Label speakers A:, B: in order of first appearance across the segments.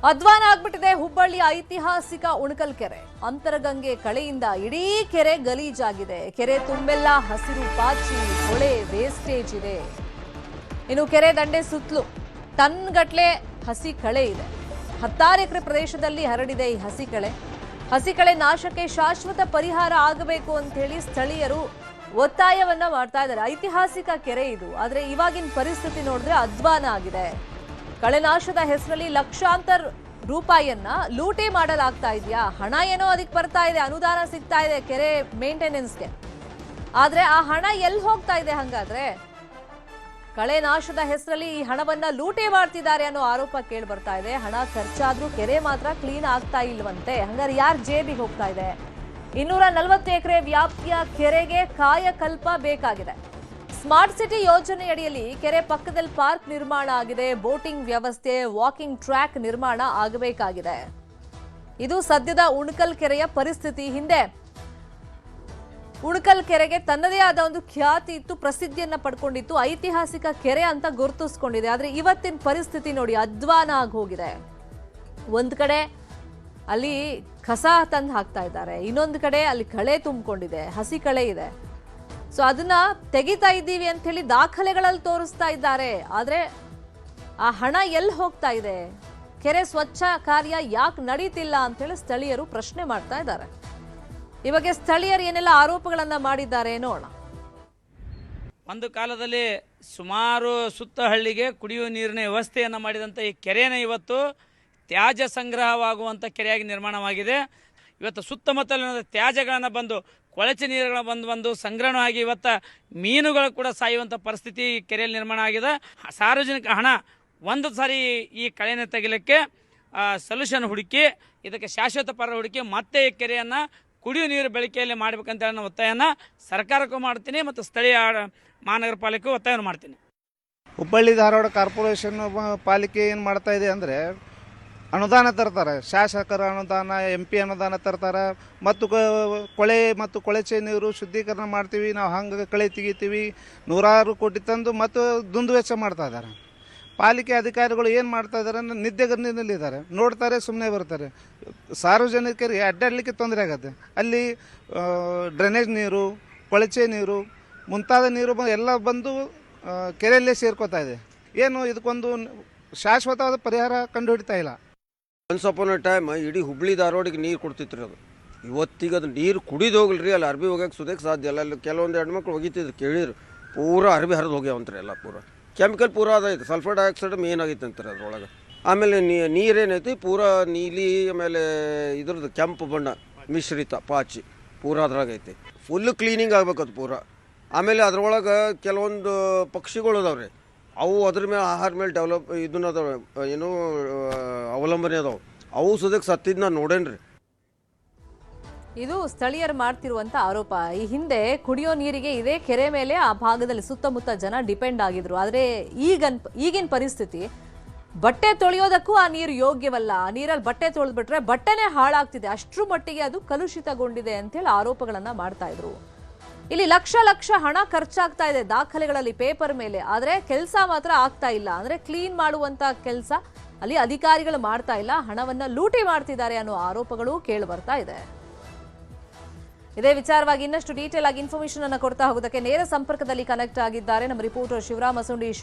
A: ಅಧ್ವಾನ ಆಗ್ಬಿಟ್ಟಿದೆ ಹುಬ್ಬಳ್ಳಿಯ ಐತಿಹಾಸಿಕ ಉಣಕಲ್ ಕೆರೆ. ಅಂತರಗಂಗೆ ಕಳೆಯಿಂದ ಇಡೀ ಕೆರೆ ಗಲೀಜಾಗಿದೆ. ಕೆರೆ ತುಂಬೆಲ್ಲ ಹಸಿರು ಪಾಚಿ, ಹೊಳೆ, ವೇಸ್ಟೇಜ್ ಇದೆ. ಇನ್ನು ಕೆರೆ ದಂಡೆ ಸುತ್ತಲೂ ಟನ್ಗಟ್ಲೆ ಹಸಿ ಕಳೆ ಇದೆ. 16 ಎಕರೆ ಪ್ರದೇಶದಲ್ಲಿ ಹರಡಿದೆ ಈ ಹಸಿ ಕಳೆ ನಾಶಕ್ಕೆ ಶಾಶ್ವತ ಪರಿಹಾರ ಆಗಬೇಕು ಅಂತ ಹೇಳಿ ಸ್ಥಳೀಯರು ಒತ್ತಾಯವನ್ನ ಮಾಡ್ತಾ ಇದ್ದಾರೆ. ಐತಿಹಾಸಿಕ ಕೆರೆ ಇದು, ಆದ್ರೆ ಇವಾಗಿನ ಪರಿಸ್ಥಿತಿ ನೋಡಿದ್ರೆ ಅಧ್ವಾನ ಆಗಿದೆ. ಕಳೆನಾಶದ ಹೆಸರಲ್ಲಿ ಲಕ್ಷಾಂತರ ರೂಪಾಯಿಯನ್ನ ಲೂಟಿ ಮಾಡಲಾಗ್ತಾ ಇದೆಯಾ? ಹಣ ಏನೋ ಅದಕ್ಕೆ ಬರ್ತಾ ಇದೆ, ಅನುದಾನ ಸಿಗ್ತಾ ಇದೆ ಕೆರೆ ಮೇಂಟೆನೆನ್ಸ್ಗೆ, ಆದ್ರೆ ಆ ಹಣ ಎಲ್ಲಿ ಹೋಗ್ತಾ ಇದೆ? ಹಂಗಾದ್ರೆ ಕಳೆನಾಶದ ಹೆಸರಲ್ಲಿ ಈ ಹಣವನ್ನ ಲೂಟಿ ಮಾಡ್ತಿದ್ದಾರೆ ಅನ್ನೋ ಆರೋಪ ಕೇಳಿ ಬರ್ತಾ ಇದೆ. ಹಣ ಖರ್ಚಾದ್ರೂ ಕೆರೆ ಮಾತ್ರ ಕ್ಲೀನ್ ಆಗ್ತಾ ಇಲ್ವಂತೆ. ಹಂಗಾರೆ ಯಾರ ಜೇಬಿಗೆ ಹೋಗ್ತಾ ಇದೆ? 240 ಎಕರೆ ವ್ಯಾಪ್ತಿಯ ಕೆರೆಗೆ ಕಾಯಕಲ್ಪ ಬೇಕಾಗಿದೆ. ಸ್ಮಾರ್ಟ್ ಸಿಟಿ ಯೋಜನೆಯಡಿಯಲ್ಲಿ ಕೆರೆ ಪಕ್ಕದಲ್ಲಿ ಪಾರ್ಕ್ ನಿರ್ಮಾಣ ಆಗಿದೆ. ಬೋಟಿಂಗ್ ವ್ಯವಸ್ಥೆ, ವಾಕಿಂಗ್ ಟ್ರ್ಯಾಕ್ ನಿರ್ಮಾಣ ಆಗಬೇಕಾಗಿದೆ. ಇದು ಸದ್ಯದ ಉಣಕಲ್ ಕೆರೆಯ ಪರಿಸ್ಥಿತಿ. ಹಿಂದೆ ಉಣಕಲ್ ಕೆರೆಗೆ ತನ್ನದೇ ಆದ ಒಂದು ಖ್ಯಾತಿ ಇತ್ತು, ಪ್ರಸಿದ್ಧಿಯನ್ನ ಪಡ್ಕೊಂಡಿತ್ತು, ಐತಿಹಾಸಿಕ ಕೆರೆ ಅಂತ ಗುರುತಿಸ್ಕೊಂಡಿದೆ. ಆದ್ರೆ ಇವತ್ತಿನ ಪರಿಸ್ಥಿತಿ ನೋಡಿ, ಅಧ್ವಾನ ಆಗಿ ಹೋಗಿದೆ. ಒಂದ್ ಕಡೆ ಅಲ್ಲಿ ಕಸ ತಂದು ಹಾಕ್ತಾ ಇದ್ದಾರೆ, ಇನ್ನೊಂದು ಕಡೆ ಅಲ್ಲಿ ಕಳೆ ತುಂಬಿಕೊಂಡಿದೆ, ಹಸಿ ಕಳೆ ಇದೆ. ಸೊ ಅದನ್ನ ತೆಗಿತಾ ಇದ್ದೀವಿ ಅಂತ ಹೇಳಿ ದಾಖಲೆಗಳಲ್ಲಿ ತೋರಿಸ್ತಾ ಇದ್ದಾರೆ. ಆದ್ರೆ ಆ ಹಣ ಎಲ್ಲಿ ಹೋಗ್ತಾ ಇದೆ? ಕೆರೆ ಸ್ವಚ್ಛ ಕಾರ್ಯ ಯಾಕೆ ನಡೀತಿಲ್ಲ ಅಂತ ಹೇಳಿ ಸ್ಥಳೀಯರು ಪ್ರಶ್ನೆ ಮಾಡ್ತಾ ಇದ್ದಾರೆ. ಈ ಬಗ್ಗೆ ಸ್ಥಳೀಯರು ಏನೆಲ್ಲ ಆರೋಪಗಳನ್ನ ಮಾಡಿದ್ದಾರೆ ನೋಡೋಣ.
B: ಒಂದು ಕಾಲದಲ್ಲಿ ಸುಮಾರು ಸುತ್ತ ಹಳ್ಳಿಗೆ ಕುಡಿಯುವ ನೀರಿನ ವ್ಯವಸ್ಥೆಯನ್ನು ಮಾಡಿದಂಥ ಈ ಕೆರೆನ ಇವತ್ತು ತ್ಯಾಜ್ಯ ಸಂಗ್ರಹವಾಗುವಂಥ ಕೆರೆಯಾಗಿ ನಿರ್ಮಾಣವಾಗಿದೆ. ಇವತ್ತು ಸುತ್ತಮುತ್ತಲಿನ ತ್ಯಾಜ್ಯಗಳನ್ನು ಬಂದು, ಕೊಳಚೆ ನೀರುಗಳು ಬಂದು ಸಂಗ್ರಹವಾಗಿ ಇವತ್ತು ಮೀನುಗಳು ಕೂಡ ಸಾಯುವಂಥ ಪರಿಸ್ಥಿತಿ ಕೆರೆಯಲ್ಲಿ ನಿರ್ಮಾಣ ಆಗಿದೆ. ಸಾರ್ವಜನಿಕ ಹಣ ಒಂದು ಸಾರಿ ಈ ಕಳೆನ ತೆಗಿಲಿಕ್ಕೆ ಸೊಲ್ಯೂಷನ್ ಹುಡುಕಿ, ಇದಕ್ಕೆ ಶಾಶ್ವತ ಪರಿಹಾರ ಹುಡುಕಿ ಮತ್ತೆ ಈ ಕೆರೆಯನ್ನು ಕುಡಿಯುವ ನೀರು ಬಳಕೆಯಲ್ಲಿ ಮಾಡಬೇಕಂತ ನಾನು ಒತ್ತಾಯನ ಸರ್ಕಾರಕ್ಕೂ ಮಾಡ್ತೀನಿ ಮತ್ತು ಸ್ಥಳೀಯ ಮಹಾನಗರ ಪಾಲಿಕೆಗೂ ಒತ್ತಾಯವನ್ನು ಮಾಡ್ತೀನಿ.
C: ಹುಬ್ಬಳ್ಳಿ ಧಾರವಾಡ ಕಾರ್ಪೊರೇಷನ್ ಪಾಲಿಕೆ ಏನು ಮಾಡ್ತಾ ಇದೆ ಅಂದರೆ, ಅನುದಾನ ತರ್ತಾರೆ, ಶಾಸಕರ ಅನುದಾನ, MP ಅನುದಾನ ತರ್ತಾರೆ, ಮತ್ತು ಕೊಳೆ ಮತ್ತು ಕೊಳಚೆ ನೀರು ಶುದ್ಧೀಕರಣ ಮಾಡ್ತೀವಿ ನಾವು, ಹಂಗೆ ಕಳೆ ತೆಗಿತೀವಿ, 100 ಕೋಟಿ ತಂದು ಮತ್ತು ದುಂದುವೆಚ್ಚ ಮಾಡ್ತಾ ಇದ್ದಾರೆ. ಪಾಲಿಕೆ ಅಧಿಕಾರಿಗಳು ಏನು ಮಾಡ್ತಾ ಇದ್ದಾರೆ ಅಂದರೆ ನಿದ್ದೆಗಣ್ಣಿನಲ್ಲಿದ್ದಾರೆ, ನೋಡ್ತಾರೆ, ಸುಮ್ಮನೆ ಬರ್ತಾರೆ. ಸಾರ್ವಜನಿಕರಿಗೆ ಅಡ್ಡಾಡಲಿಕ್ಕೆ ತೊಂದರೆ ಆಗುತ್ತೆ. ಅಲ್ಲಿ ಡ್ರೈನೇಜ್ ನೀರು, ಕೊಳಚೆ ನೀರು ಮುಂತಾದ ನೀರು ಎಲ್ಲ ಬಂದು ಕೆರೆಯಲ್ಲೇ ಸೇರ್ಕೋತಾ ಇದೆ. ಏನು ಇದಕ್ಕೊಂದು ಶಾಶ್ವತವಾದ ಪರಿಹಾರ ಕಂಡುಹಿಡಿತಾ ಇಲ್ಲ.
D: ಒನ್ಸ್ ಅಪಾನ್ ಅ ಟೈಮ್ ಇಡೀ ಹುಬ್ಬಳ್ಳಿ ಧಾರವಾಡಿಗೆ ನೀರು ಕೊಡ್ತಿತ್ತು ಅದು. ಇವತ್ತಿಗೆ ಅದು ನೀರು ಕುಡಿದು ಹೋಗ್ಲಿ, ಅಲ್ಲಿ ಅರ್ಬಿ ಹೋಗಕ್ಕೆ ಸುದಕ್ಕೆ ಸಾಧ್ಯ ಇಲ್ಲ. ಅಲ್ಲಿ ಕೆಲವೊಂದು ಹೆಣ್ಮಕ್ಳು ಹೋಗಿತ್ತಿದ್ರು, ಕೇಳಿದ್ರು, ಪೂರಾ ಅರ್ಬಿ ಹರಿದು ಹೋಗ್ಯಾವಂತಾರೆ ಎಲ್ಲ. ಪೂರಾ ಕೆಮಿಕಲ್ ಪೂರಾ ಅದೈತೆ, ಸಲ್ಫರ್ ಡೈಆಕ್ಸೈಡ್ ಮೇನ್ ಆಗೈತೆ ಅಂತಾರೆ ಅದ್ರೊಳಗೆ. ಆಮೇಲೆ ನೀರೇನೈತಿ ಪೂರಾ ನೀಲಿ, ಆಮೇಲೆ ಇದ್ರದ್ದು ಕೆಂಪು ಬಣ್ಣ ಮಿಶ್ರಿತ ಪಾಚಿ ಪೂರಾ ಅದ್ರಾಗೈತಿ. ಫುಲ್ಲು ಕ್ಲೀನಿಂಗ್ ಆಗ್ಬೇಕು ಅದು ಪೂರಾ. ಆಮೇಲೆ ಅದ್ರೊಳಗೆ ಕೆಲವೊಂದು ಪಕ್ಷಿಗಳು ಅದಾವ್ರಿ, ಅವು ಅದ್ರ ಮೇಲೆ ಆಹಾರ ಮೇಲೆ ಇದನ್ನ ಅದಾವೆ, ಏನೋ ಅವಲಂಬನೆ ಅದಾವೆ, ಅವು ಸುದಕ್ಕೆ ಸತ್ತಿದ್ದು ನಾನು ನೋಡೇನ್ರಿ.
A: ಇದು ಸ್ಥಳೀಯರು ಮಾಡ್ತಿರುವಂತ ಆರೋಪ. ಈ ಹಿಂದೆ ಕುಡಿಯೋ ನೀರಿಗೆ ಇದೇ ಕೆರೆ ಮೇಲೆ ಆ ಭಾಗದಲ್ಲಿ ಸುತ್ತಮುತ್ತ ಜನ ಡಿಪೆಂಡ್ ಆಗಿದ್ರು. ಆದ್ರೆ ಈಗಿನ ಪರಿಸ್ಥಿತಿ, ಬಟ್ಟೆ ತೊಳೆಯೋದಕ್ಕೂ ಆ ನೀರು ಯೋಗ್ಯವಲ್ಲ. ಆ ನೀರಲ್ಲಿ ಬಟ್ಟೆ ತೊಳೆದ್ಬಿಟ್ರೆ ಬಟ್ಟೆನೇ ಹಾಳಾಗ್ತಿದೆ, ಅಷ್ಟ್ರ ಮಟ್ಟಿಗೆ ಅದು ಕಲುಷಿತಗೊಂಡಿದೆ ಅಂತೇಳಿ ಆರೋಪಗಳನ್ನ ಮಾಡ್ತಾ ಇದ್ರು. ಇಲ್ಲಿ ಲಕ್ಷ ಹಣ ಖರ್ಚಾಗ್ತಾ ಇದೆ ದಾಖಲೆಗಳಲ್ಲಿ, ಪೇಪರ್ ಮೇಲೆ, ಆದ್ರೆ ಕೆಲಸ ಮಾತ್ರ ಆಗ್ತಾ ಇಲ್ಲ. ಅಂದ್ರೆ ಕ್ಲೀನ್ ಮಾಡುವಂತ ಕೆಲಸ ಅಲ್ಲಿ ಅಧಿಕಾರಿಗಳು ಮಾಡ್ತಾ ಇಲ್ಲ, ಹಣವನ್ನ ಲೂಟಿ ಮಾಡ್ತಿದ್ದಾರೆ ಅನ್ನೋ ಆರೋಪಗಳು ಕೇಳಿ ಬರ್ತಾ ಇದೆ. ಇದೇ ವಿಚಾರವಾಗಿ ಇನ್ನಷ್ಟು ಡೀಟೇಲ್ ಆಗಿ ಇನ್ಫಾರ್ಮೇಶನ್ ಅನ್ನು ಕೊಡ್ತಾ ಹೋಗೋದಕ್ಕೆ ನೇರ ಸಂಪರ್ಕದಲ್ಲಿ ಕನೆಕ್ಟ್ ಆಗಿದ್ದಾರೆ ನಮ್ಮ ರಿಪೋರ್ಟರ್ ಶಿವರಾಮ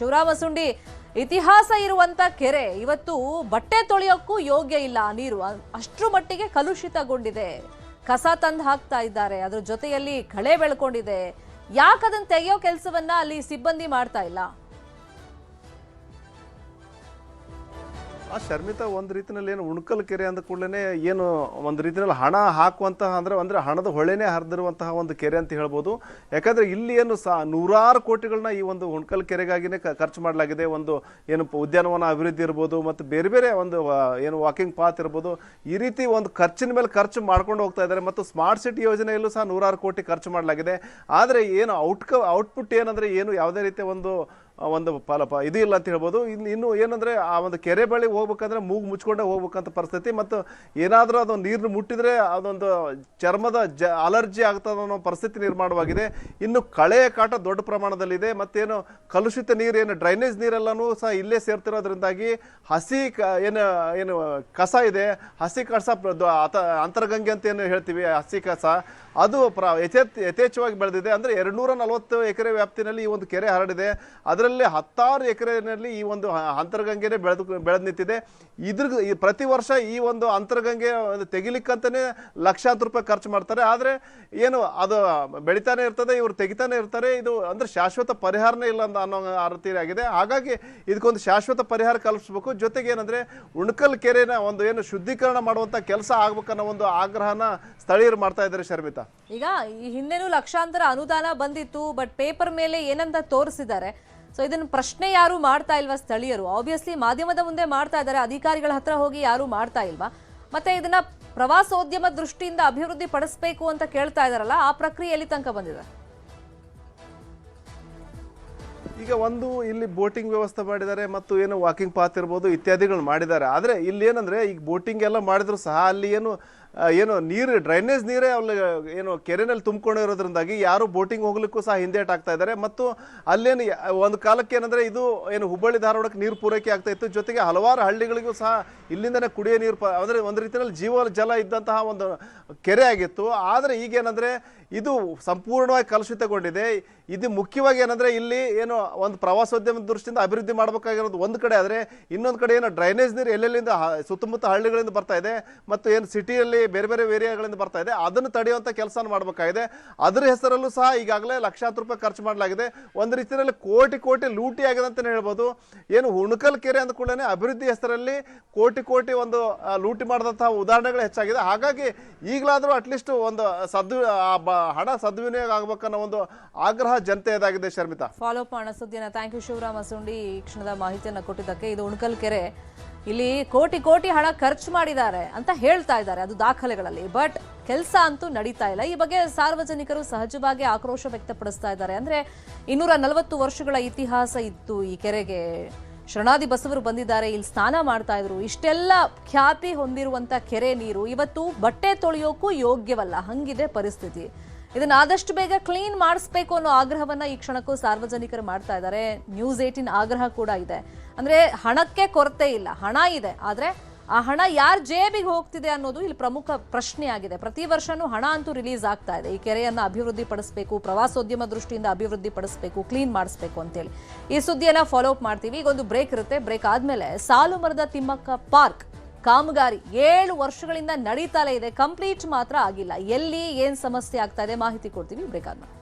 A: ಸುಂಡಿ. ಇತಿಹಾಸ ಇರುವಂತ ಕೆರೆ ಇವತ್ತು ಬಟ್ಟೆ ತೊಳೆಯೋಕ್ಕೂ ಯೋಗ್ಯ ಇಲ್ಲ, ನೀರು ಅಷ್ಟ್ರ ಮಟ್ಟಿಗೆ ಕಲುಷಿತಗೊಂಡಿದೆ. ಕಸ ತಂದು ಹಾಕ್ತಾ ಇದ್ದಾರೆ, ಅದ್ರ ಜೊತೆಯಲ್ಲಿ ಕಳೆ ಬೆಳ್ಕೊಂಡಿದೆ. ಯಾಕೆ ಅದನ್ನ ತೆಗೆಯೋ ಕೆಲಸವನ್ನ ಅಲ್ಲಿ ಸಿಬ್ಬಂದಿ ಮಾಡ್ತಾ ಇಲ್ಲ?
E: ಶರ್ಮಿತಾ, ಒಂದು ರೀತಿಯಲ್ಲಿ ಏನು ಉಣಕಲ್ ಕೆರೆ ಅಂದ ಕೂಡಲೇ ಏನು ಒಂದು ರೀತಿಯಲ್ಲಿ ಹಣ ಹಾಕುವಂತಹ ಅಂದರೆ ಹಣದ ಹೊಳೆನೇ ಹರಿದಿರುವಂತಹ ಒಂದು ಕೆರೆ ಅಂತ ಹೇಳ್ಬೋದು. ಯಾಕಂದರೆ ಇಲ್ಲಿ ಏನು ನೂರಾರು ಕೋಟಿಗಳನ್ನ ಈ ಒಂದು ಉಣಕಲ್ ಕೆರೆಗಾಗಿನೇ ಖರ್ಚು ಮಾಡಲಾಗಿದೆ. ಒಂದು ಏನು ಉದ್ಯಾನವನ ಅಭಿವೃದ್ಧಿ ಇರ್ಬೋದು, ಮತ್ತು ಬೇರೆ ಬೇರೆ ಒಂದು ಏನು ವಾಕಿಂಗ್ ಪಾತ್ ಇರ್ಬೋದು, ಈ ರೀತಿ ಒಂದು ಖರ್ಚಿನ ಮೇಲೆ ಖರ್ಚು ಮಾಡ್ಕೊಂಡು ಹೋಗ್ತಾ ಇದ್ದಾರೆ. ಮತ್ತು ಸ್ಮಾರ್ಟ್ ಸಿಟಿ ಯೋಜನೆಯಲ್ಲೂ ಸಹ 100 ಕೋಟಿ ಖರ್ಚು ಮಾಡಲಾಗಿದೆ. ಆದರೆ ಏನು ಔಟ್ಪುಟ್ ಏನಂದರೆ ಏನು ಯಾವುದೇ ರೀತಿಯ ಒಂದು ಒಂದು ಇದು ಇಲ್ಲ ಅಂತ ಹೇಳ್ಬೋದು. ಇನ್ನು ಏನಂದರೆ ಆ ಒಂದು ಕೆರೆ ಬಳಿ ಹೋಗ್ಬೇಕಂದ್ರೆ ಮೂಗು ಮುಚ್ಕೊಂಡೇ ಹೋಗ್ಬೇಕಂತ ಪರಿಸ್ಥಿತಿ, ಮತ್ತು ಏನಾದರೂ ಅದು ನೀರು ಮುಟ್ಟಿದ್ರೆ ಅದೊಂದು ಚರ್ಮದ ಅಲರ್ಜಿ ಆಗ್ತದೆ ಅನ್ನೋ ಪರಿಸ್ಥಿತಿ ನಿರ್ಮಾಣವಾಗಿದೆ. ಇನ್ನು ಕಳೆಯ ಕಾಟ ದೊಡ್ಡ ಪ್ರಮಾಣದಲ್ಲಿದೆ, ಮತ್ತೇನು ಕಲುಷಿತ ನೀರು ಏನು ಡ್ರೈನೇಜ್ ನೀರೆಲ್ಲನೂ ಸಹ ಇಲ್ಲೇ ಸೇರ್ತಿರೋದ್ರಿಂದಾಗಿ ಹಸಿ ಏನು ಕಸ ಇದೆ, ಹಸಿ ಕಸ ಅಂತರ್ಗಂಗೆ ಅಂತ ಏನು ಹೇಳ್ತೀವಿ, ಹಸಿ ಕಸ ಅದು ಯಥೇಚ್ಛವಾಗಿ ಬೆಳೆದಿದೆ. ಅಂದರೆ 240 ಎಕರೆ ವ್ಯಾಪ್ತಿನಲ್ಲಿ ಈ ಒಂದು ಕೆರೆ ಹರಡಿದೆ. ಅದರಲ್ಲಿ 16 ಎಕರೆನಲ್ಲಿ ಈ ಒಂದು ಅಂತರ್ಗಂಗೆನೇ ಬೆಳೆದು ನಿಂತಿದೆ. ಪ್ರತಿ ವರ್ಷ ಈ ಒಂದು ಅಂತರ್ಗಂಗೆ ತೆಗಿಲಿಕ್ಕಂತಲೇ ಲಕ್ಷಾಂತರ ರೂಪಾಯಿ ಖರ್ಚು ಮಾಡ್ತಾರೆ. ಆದರೆ ಏನು ಅದು ಬೆಳಿತಾನೆ ಇರ್ತದೆ, ಇವರು ತೆಗಿತಾನೆ ಇರ್ತಾರೆ. ಇದು ಅಂದರೆ ಶಾಶ್ವತ ಪರಿಹಾರನೇ ಇಲ್ಲ ಅನ್ನೋ ರೀತಿಯಾಗಿದೆ. ಹಾಗಾಗಿ ಇದಕ್ಕೊಂದು ಶಾಶ್ವತ ಪರಿಹಾರ ಕಲ್ಪಿಸ್ಬೇಕು. ಜೊತೆಗೆ ಏನಂದರೆ ಉಣಕಲ್ ಕೆರೆನ ಒಂದು ಏನು ಶುದ್ಧೀಕರಣ ಮಾಡುವಂಥ ಕೆಲಸ ಆಗ್ಬೇಕನ್ನೋ ಒಂದು ಆಗ್ರಹನ ಸ್ಥಳೀಯರು ಮಾಡ್ತಾ ಇದ್ದಾರೆ. ಶರ್ಮಿತಾ,
A: ಈಗ ಈ ಹಿಂದೆನೂ ಲಕ್ಷಾಂತರ ಅನುದಾನ ಬಂದಿತ್ತು, ಬಟ್ ಪೇಪರ್ ಮೇಲೆ ಏನಂತ ತೋರಿಸಿದ್ದಾರೆ. ಸೊ ಇದನ್ನ ಪ್ರಶ್ನೆ ಯಾರು ಮಾಡ್ತಾ ಇಲ್ವಾ ಸ್ಥಳೀಯರು? ಆಬ್ವಿಯಸ್ಲಿ ಮಾಧ್ಯಮದ ಮುಂದೆ ಮಾಡ್ತಾ ಇದ್ದಾರೆ, ಅಧಿಕಾರಿಗಳ ಹತ್ರ ಹೋಗಿ ಯಾರು ಮಾಡ್ತಾ ಇಲ್ವಾ? ಮತ್ತೆ ಇದನ್ನ ಪ್ರವಾಸೋದ್ಯಮ ದೃಷ್ಟಿಯಿಂದ ಅಭಿವೃದ್ಧಿ ಪಡಿಸಬೇಕು ಅಂತ ಕೇಳ್ತಾ ಇದಾರಲ್ಲ, ಆ ಪ್ರಕ್ರಿಯೆ ಎಲ್ಲಿ ತನಕ ಬಂದಿದೆ?
E: ಈಗ ಒಂದು ಇಲ್ಲಿ ಬೋಟಿಂಗ್ ವ್ಯವಸ್ಥೆ ಮಾಡಿದ್ದಾರೆ, ಮತ್ತು ಏನು ವಾಕಿಂಗ್ ಪಾತ್ ಇರ್ಬೋದು ಇತ್ಯಾದಿಗಳು ಮಾಡಿದ್ದಾರೆ. ಆದರೆ ಇಲ್ಲಿ ಏನಂದರೆ ಈಗ ಬೋಟಿಂಗ್ ಎಲ್ಲ ಮಾಡಿದ್ರು ಸಹ ಅಲ್ಲಿ ಏನು ನೀರು ಡ್ರೈನೇಜ್ ನೀರೇ ಅಲ್ಲಿ ಏನು ಕೆರೆನಲ್ಲಿ ತುಂಬಿಕೊಂಡಿರೋದ್ರಿಂದಾಗಿ ಯಾರು ಬೋಟಿಂಗ್ ಹೋಗ್ಲಿಕ್ಕೂ ಸಹ ಹಿಂದೇಟ್ ಆಗ್ತಾ ಇದ್ದಾರೆ. ಮತ್ತು ಅಲ್ಲೇನು ಒಂದು ಕಾಲಕ್ಕೆ ಏನಂದರೆ ಇದು ಏನು ಹುಬ್ಬಳ್ಳಿ ಧಾರವಾಡಕ್ಕೆ ನೀರು ಪೂರೈಕೆ ಆಗ್ತಾ ಇತ್ತು. ಜೊತೆಗೆ ಹಲವಾರು ಹಳ್ಳಿಗಳಿಗೂ ಸಹ ಇಲ್ಲಿಂದನೇ ಕುಡಿಯೋ ನೀರು ಅಂದರೆ ಒಂದು ರೀತಿಯಲ್ಲಿ ಜೀವ ಜಲ ಇದ್ದಂತಹ ಒಂದು ಕೆರೆ ಆಗಿತ್ತು. ಆದರೆ ಈಗೇನಂದರೆ ಇದು ಸಂಪೂರ್ಣವಾಗಿ ಕಲುಷಿತಗೊಂಡಿದೆ. ಇದು ಮುಖ್ಯವಾಗಿ ಏನಂದರೆ ಇಲ್ಲಿ ಏನು ಒಂದು ಪ್ರವಾಸೋದ್ಯಮ ದೃಷ್ಟಿಯಿಂದ ಅಭಿವೃದ್ಧಿ ಮಾಡಬೇಕಾಗಿರೋದು ಒಂದು ಕಡೆ, ಆದರೆ ಇನ್ನೊಂದು ಕಡೆ ಏನು ಡ್ರೈನೇಜ್ ನೀರು ಎಲ್ಲೆಲ್ಲಿಂದ ಸುತ್ತಮುತ್ತ ಹಳ್ಳಿಗಳಿಂದ ಬರ್ತಾ ಇದೆ ಮತ್ತು ಏನು ಸಿಟಿಯಲ್ಲಿ ಬೇರೆ ಬೇರೆ ಏರಿಯಾಗಳಿಂದ ಬರ್ತಾ ಇದೆ, ಅದನ್ನು ತಡೆಯುವಂಥ ಕೆಲಸ ಮಾಡಬೇಕಾಗಿದೆ. ಅದರ ಹೆಸರಲ್ಲೂ ಸಹ ಈಗಾಗಲೇ ಲಕ್ಷಾಂತರ ರೂಪಾಯಿ ಖರ್ಚು ಮಾಡಲಾಗಿದೆ. ಒಂದು ರೀತಿಯಲ್ಲಿ ಕೋಟಿ ಲೂಟಿ ಆಗಿದೆ ಅಂತಲೇ ಹೇಳ್ಬೋದು. ಏನು ಉಣಕಲ್ ಕೆರೆ ಅಂದ ಕೂಡಲೇ ಅಭಿವೃದ್ಧಿ ಹೆಸರಲ್ಲಿ ಕೋಟಿ ಒಂದು ಲೂಟಿ ಮಾಡಿದಂತಹ ಉದಾಹರಣೆಗಳು ಹೆಚ್ಚಾಗಿದೆ. ಹಾಗಾಗಿ ಈಗಲಾದರೂ ಅಟ್ಲೀಸ್ಟ್ ಒಂದು ಹಣ ಸದ್ವಿನಿಯೋಗ ಆಗಬೇಕನ್ನೋ ಒಂದು ಆಗ್ರಹ ಜನತೆಯದಾಗಿದೆ. ಶರ್ಮಿತಾ,
A: ಫಾಲೋ ಅಪ್ ಮಾಡೋಣ ಸುದ್ದಿನ. ಥ್ಯಾಂಕ್ ಯು ಶಿವರಾಮ ಸುಂಡಿ, ಈ ಕ್ಷಣದ ಮಾಹಿತಿಯನ್ನು ಕೊಟ್ಟಿದ್ದಕ್ಕೆ. ಇದು ಉಣಕಲ್ ಕೆರೆ, ಇಲ್ಲಿ ಕೋಟಿ ಹಣ ಖರ್ಚು ಮಾಡಿದ್ದಾರೆ ಅಂತ ಹೇಳ್ತಾ ಇದ್ದಾರೆ ಅದು ದಾಖಲೆಗಳಲ್ಲಿ, ಬಟ್ ಕೆಲಸ ಅಂತೂ ನಡೀತಾ ಇಲ್ಲ. ಈ ಬಗ್ಗೆ ಸಾರ್ವಜನಿಕರು ಸಹಜವಾಗಿ ಆಕ್ರೋಶ ವ್ಯಕ್ತಪಡಿಸ್ತಾ ಇದ್ದಾರೆ. ಅಂದ್ರೆ 240 ವರ್ಷಗಳ ಇತಿಹಾಸ ಇತ್ತು ಈ ಕೆರೆಗೆ. ಶರಣಾದಿ ಬಸವರು ಬಂದಿದ್ದಾರೆ, ಇಲ್ಲಿ ಸ್ನಾನ ಮಾಡ್ತಾ ಇದ್ರು. ಇಷ್ಟೆಲ್ಲ ಖ್ಯಾತಿ ಹೊಂದಿರುವಂತ ಕೆರೆ ನೀರು ಇವತ್ತು ಬಟ್ಟೆ ತೊಳೆಯೋಕ್ಕೂ ಯೋಗ್ಯವಲ್ಲ, ಹಂಗಿದೆ ಪರಿಸ್ಥಿತಿ. ಇದನ್ನ ಆದಷ್ಟು ಬೇಗ ಕ್ಲೀನ್ ಮಾಡಿಸ್ಬೇಕು ಅನ್ನೋ ಆಗ್ರಹವನ್ನ ಈ ಕ್ಷಣಕ್ಕೂ ಸಾರ್ವಜನಿಕರು ಮಾಡ್ತಾ ಇದ್ದಾರೆ. ನ್ಯೂಸ್ 18 ಆಗ್ರಹ ಕೂಡ ಇದೆ. ಅಂದ್ರೆ ಹಣಕ್ಕೆ ಕೊರತೆ ಇಲ್ಲ, ಹಣ ಇದೆ, ಆದ್ರೆ ಆ ಹಣ ಯಾರ ಜೇಬಿಗೆ ಹೋಗ್ತಿದೆ ಅನ್ನೋದು ಇಲ್ಲಿ ಪ್ರಮುಖ ಪ್ರಶ್ನೆ ಆಗಿದೆ. ಪ್ರತಿ ವರ್ಷನೂ ಹಣ ಅಂತೂ ರಿಲೀಸ್ ಆಗ್ತಾ ಇದೆ. ಈ ಕೆರೆಯನ್ನ ಅಭಿವೃದ್ಧಿ ಪಡಿಸಬೇಕು, ಪ್ರವಾಸೋದ್ಯಮ ದೃಷ್ಟಿಯಿಂದ ಅಭಿವೃದ್ಧಿ ಪಡಿಸಬೇಕು, ಕ್ಲೀನ್ ಮಾಡಿಸ್ಬೇಕು ಅಂತೇಳಿ ಈ ಸುದ್ದಿಯನ್ನ ಫಾಲೋ ಅಪ್ ಮಾಡ್ತೀವಿ. ಈಗ ಒಂದು ಬ್ರೇಕ್ ಇರುತ್ತೆ. ಬ್ರೇಕ್ ಆದ್ಮೇಲೆ ಸಾಲು ಮರದ ತಿಮ್ಮಕ್ಕ ಪಾರ್ಕ್ ಕಾಮಗಾರಿ 7 ವರ್ಷಗಳಿಂದ ನಡೀತಾಲೇ ಇದೆ, ಕಂಪ್ಲೀಟ್ ಮಾತ್ರ ಆಗಿಲ್ಲ. ಎಲ್ಲಿ ಏನ್ ಸಮಸ್ಯೆ ಆಗ್ತಾ ಇದೆ ಮಾಹಿತಿ ಕೊಡ್ತೀವಿ ಬ್ರೇಕ್ ಆದ್ಮೇಲೆ.